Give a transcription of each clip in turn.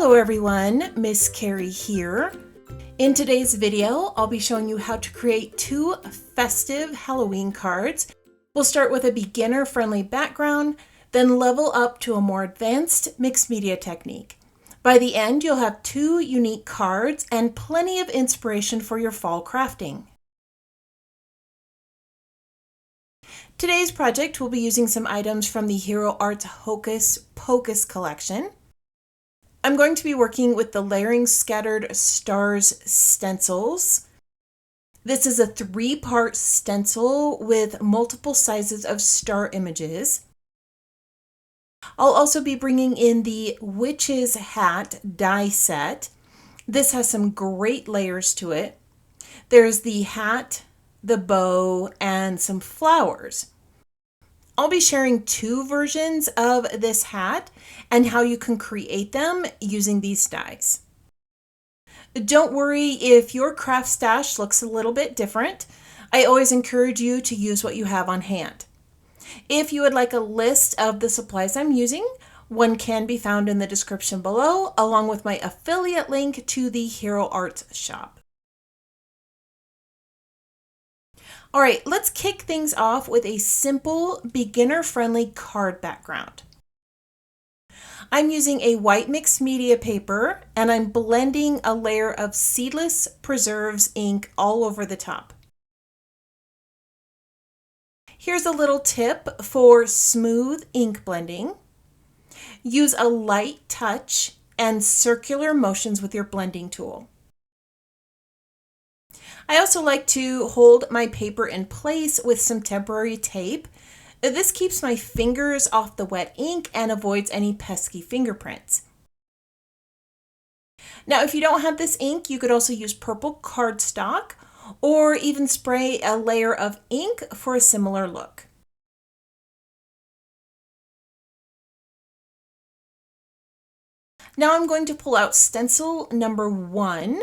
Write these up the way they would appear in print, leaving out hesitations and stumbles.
Hello everyone, Miss Carrie here. In today's video, I'll be showing you how to create 2 festive Halloween cards. We'll start with a beginner-friendly background, then level up to a more advanced mixed media technique. By the end, you'll have 2 unique cards and plenty of inspiration for your fall crafting. Today's project will be using some items from the Hero Arts Hocus Pocus collection. I'm going to be working with the Layering Scattered Stars stencils. This is a 3-part stencil with multiple sizes of star images. I'll also be bringing in the Witch's Hat die set. This has some great layers to it. There's the hat, the bow, and some flowers. I'll be sharing 2 versions of this hat and how you can create them using these dies. Don't worry if your craft stash looks a little bit different. I always encourage you to use what you have on hand. If you would like a list of the supplies I'm using, one can be found in the description below, along with my affiliate link to the Hero Arts shop. All right, let's kick things off with a simple, beginner-friendly card background. I'm using a white mixed media paper, and I'm blending a layer of Seedless Preserves ink all over the top. Here's a little tip for smooth ink blending. Use a light touch and circular motions with your blending tool. I also like to hold my paper in place with some temporary tape. This keeps my fingers off the wet ink and avoids any pesky fingerprints. Now, if you don't have this ink, you could also use purple cardstock or even spray a layer of ink for a similar look. Now I'm going to pull out stencil number 1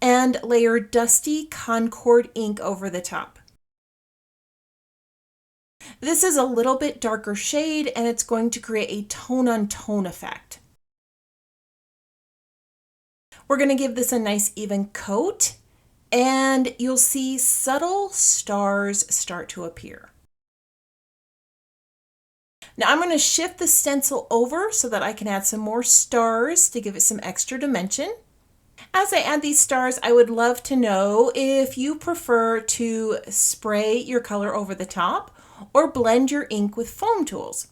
and layer Dusty Concord ink over the top. This is a little bit darker shade and it's going to create a tone-on-tone effect. We're going to give this a nice even coat and you'll see subtle stars start to appear. Now I'm going to shift the stencil over so that I can add some more stars to give it some extra dimension. As I add these stars, I would love to know if you prefer to spray your color over the top or blend your ink with foam tools.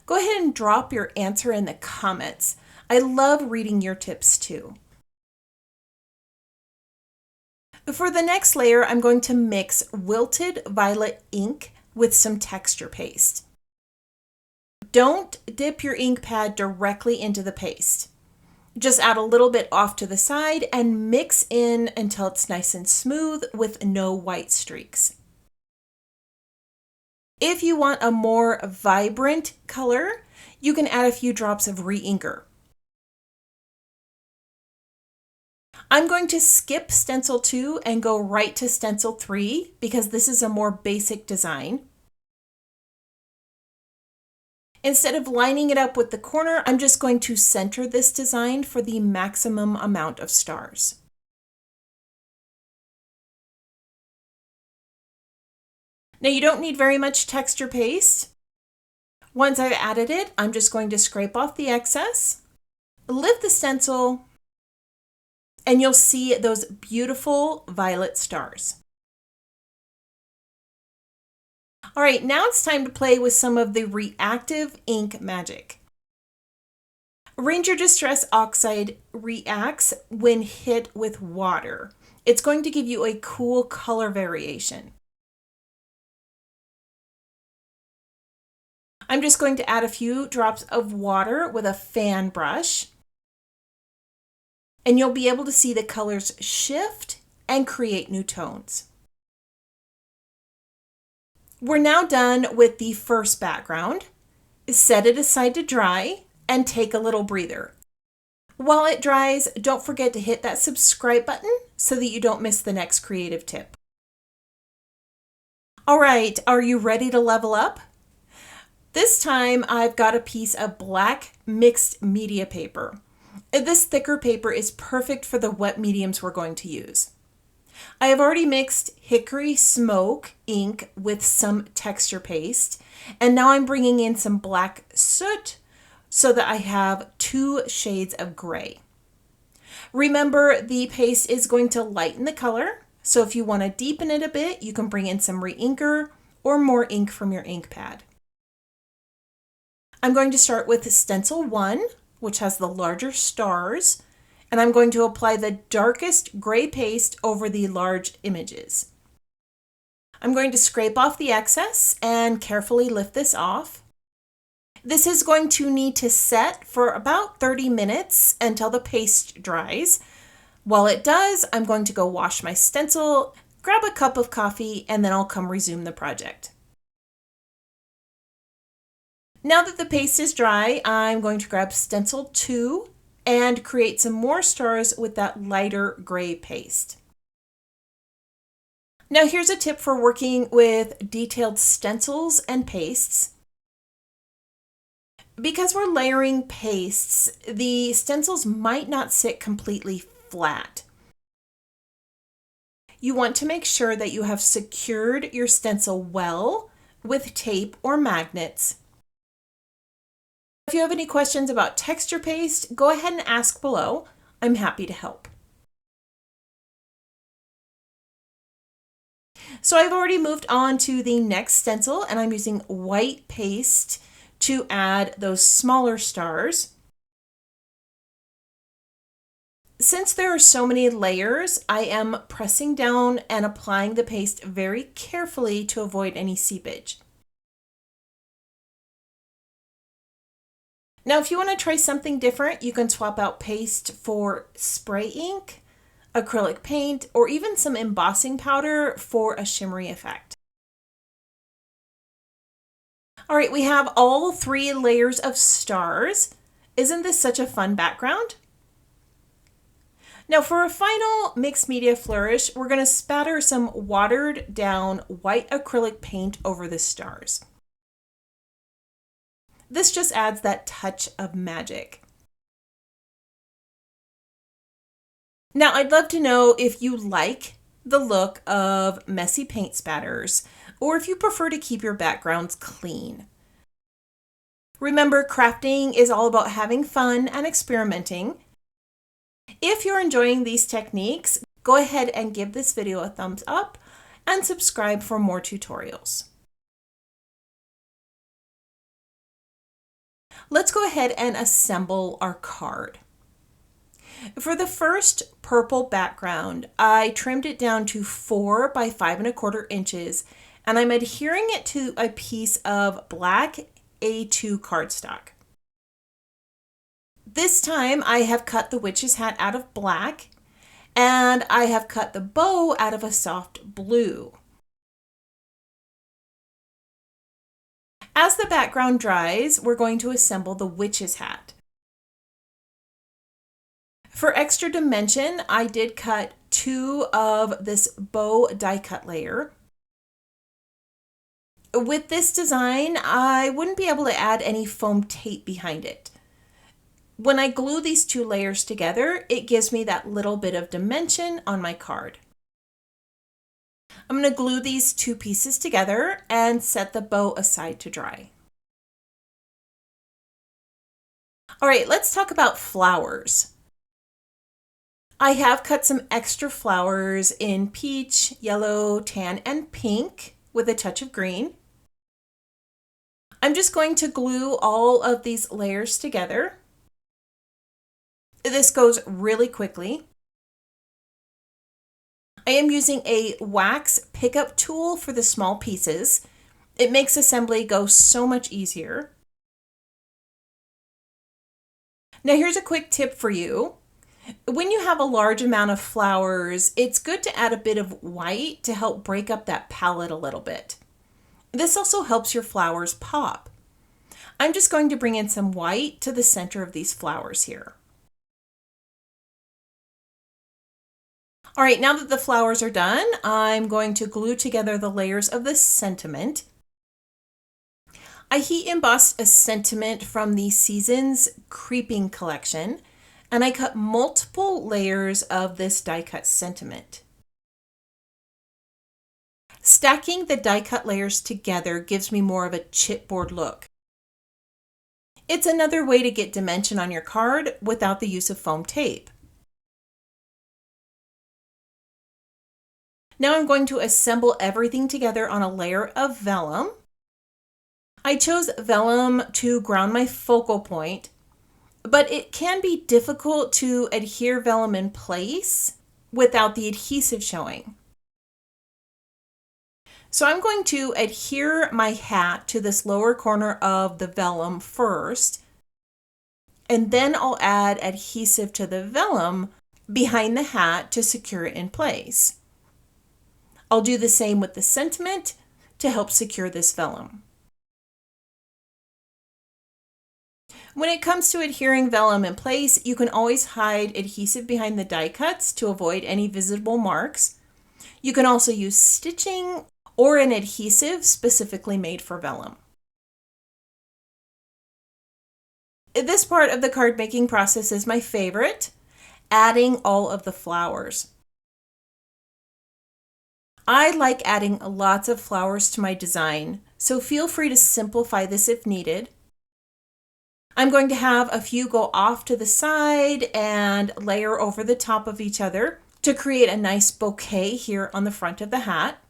Go ahead and drop your answer in the comments. I love reading your tips too. For the next layer, I'm going to mix wilted violet ink with some texture paste. Don't dip your ink pad directly into the paste. Just add a little bit off to the side and mix in until it's nice and smooth with no white streaks. If you want a more vibrant color, you can add a few drops of re-inker. I'm going to skip stencil 2 and go right to stencil 3 because this is a more basic design. Instead of lining it up with the corner, I'm just going to center this design for the maximum amount of stars. Now you don't need very much texture paste. Once I've added it, I'm just going to scrape off the excess, lift the stencil, and you'll see those beautiful violet stars. All right, now it's time to play with some of the reactive ink magic. Ranger Distress Oxide reacts when hit with water. It's going to give you a cool color variation. I'm just going to add a few drops of water with a fan brush, and you'll be able to see the colors shift and create new tones. We're now done with the first background. Set it aside to dry and take a little breather. While it dries, don't forget to hit that subscribe button so that you don't miss the next creative tip. All right, are you ready to level up? This time I've got a piece of black mixed media paper. This thicker paper is perfect for the wet mediums we're going to use. I have already mixed Hickory Smoke ink with some texture paste, and now I'm bringing in some black soot so that I have 2 shades of gray. Remember, the paste is going to lighten the color, so if you want to deepen it a bit, you can bring in some re-inker or more ink from your ink pad. I'm going to start with stencil 1, which has the larger stars, and I'm going to apply the darkest gray paste over the large images. I'm going to scrape off the excess and carefully lift this off. This is going to need to set for about 30 minutes until the paste dries. While it does, I'm going to go wash my stencil, grab a cup of coffee, and then I'll come resume the project. Now that the paste is dry, I'm going to grab stencil 2 and create some more stars with that lighter gray paste. Now here's a tip for working with detailed stencils and pastes. Because we're layering pastes, the stencils might not sit completely flat. You want to make sure that you have secured your stencil well with tape or magnets. If you have any questions about texture paste, go ahead and ask below. I'm happy to help. So I've already moved on to the next stencil, and I'm using white paste to add those smaller stars. Since there are so many layers, I am pressing down and applying the paste very carefully to avoid any seepage. Now, if you want to try something different, you can swap out paste for spray ink, acrylic paint, or even some embossing powder for a shimmery effect. All right, we have all 3 layers of stars. Isn't this such a fun background? Now for a final mixed media flourish, we're going to spatter some watered down white acrylic paint over the stars. This just adds that touch of magic. Now I'd love to know if you like the look of messy paint spatters, or if you prefer to keep your backgrounds clean. Remember, crafting is all about having fun and experimenting. If you're enjoying these techniques, go ahead and give this video a thumbs up and subscribe for more tutorials. Let's go ahead and assemble our card. For the first purple background, I trimmed it down to 4 by 5¼ inches, and I'm adhering it to a piece of black A2 cardstock. This time I have cut the witch's hat out of black, and I have cut the bow out of a soft blue. As the background dries, we're going to assemble the witch's hat. For extra dimension, I did cut 2 of this bow die cut layer. With this design, I wouldn't be able to add any foam tape behind it. When I glue these 2 layers together, it gives me that little bit of dimension on my card. I'm going to glue these 2 pieces together and set the bow aside to dry. All right, let's talk about flowers. I have cut some extra flowers in peach, yellow, tan, and pink with a touch of green. I'm just going to glue all of these layers together. This goes really quickly. I am using a wax pickup tool for the small pieces. It makes assembly go so much easier. Now here's a quick tip for you. When you have a large amount of flowers, it's good to add a bit of white to help break up that palette a little bit. This also helps your flowers pop. I'm just going to bring in some white to the center of these flowers here. All right, now that the flowers are done, I'm going to glue together the layers of the sentiment. I heat embossed a sentiment from the Seasons Creeping collection, and I cut multiple layers of this die cut sentiment. Stacking the die cut layers together gives me more of a chipboard look. It's another way to get dimension on your card without the use of foam tape. Now I'm going to assemble everything together on a layer of vellum. I chose vellum to ground my focal point, but it can be difficult to adhere vellum in place without the adhesive showing. So I'm going to adhere my hat to this lower corner of the vellum first, and then I'll add adhesive to the vellum behind the hat to secure it in place. I'll do the same with the sentiment to help secure this vellum. When it comes to adhering vellum in place, you can always hide adhesive behind the die cuts to avoid any visible marks. You can also use stitching or an adhesive specifically made for vellum. This part of the card making process is my favorite, adding all of the flowers. I like adding lots of flowers to my design, so feel free to simplify this if needed. I'm going to have a few go off to the side and layer over the top of each other to create a nice bouquet here on the front of the hat.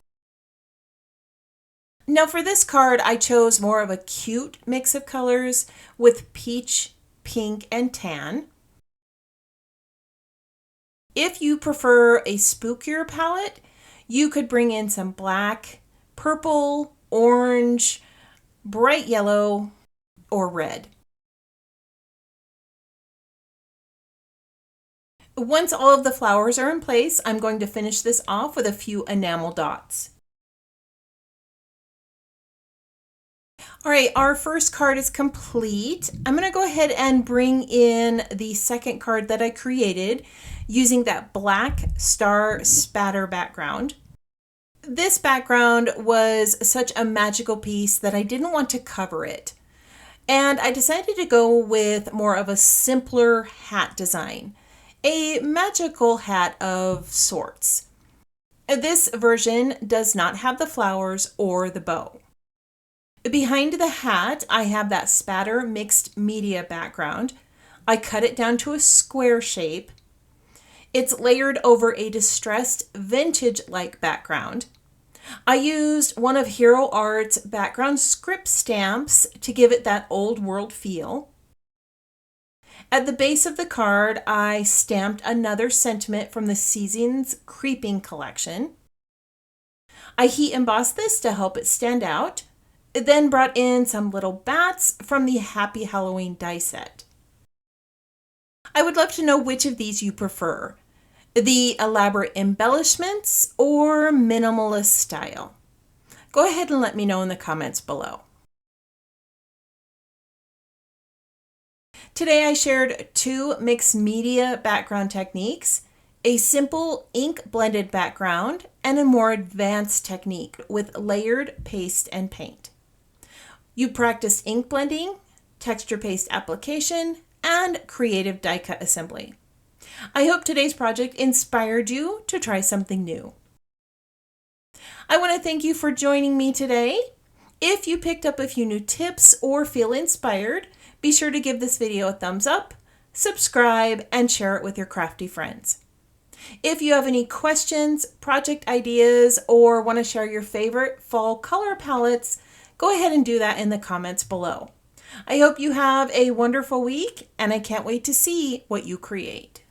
Now for this card, I chose more of a cute mix of colors with peach, pink, and tan. If you prefer a spookier palette, you could bring in some black, purple, orange, bright yellow, or red. Once all of the flowers are in place, I'm going to finish this off with a few enamel dots. All right, our first card is complete. I'm going to go ahead and bring in the second card that I created using that black star spatter background. This background was such a magical piece that I didn't want to cover it. And I decided to go with more of a simpler hat design, a magical hat of sorts. This version does not have the flowers or the bow. Behind the hat, I have that spatter mixed media background. I cut it down to a square shape. It's layered over a distressed vintage-like background. I used one of Hero Art's background script stamps to give it that old world feel. At the base of the card, I stamped another sentiment from the Seasons Creeping collection. I heat embossed this to help it stand out, then brought in some little bats from the Happy Halloween die set. I would love to know which of these you prefer, the elaborate embellishments or minimalist style. Go ahead and let me know in the comments below. Today I shared two mixed media background techniques, a simple ink blended background and a more advanced technique with layered paste and paint. You practiced ink blending, texture paste application, and creative die cut assembly. I hope today's project inspired you to try something new. I want to thank you for joining me today. If you picked up a few new tips or feel inspired, be sure to give this video a thumbs up, subscribe, and share it with your crafty friends. If you have any questions, project ideas, or want to share your favorite fall color palettes, go ahead and do that in the comments below. I hope you have a wonderful week, and I can't wait to see what you create.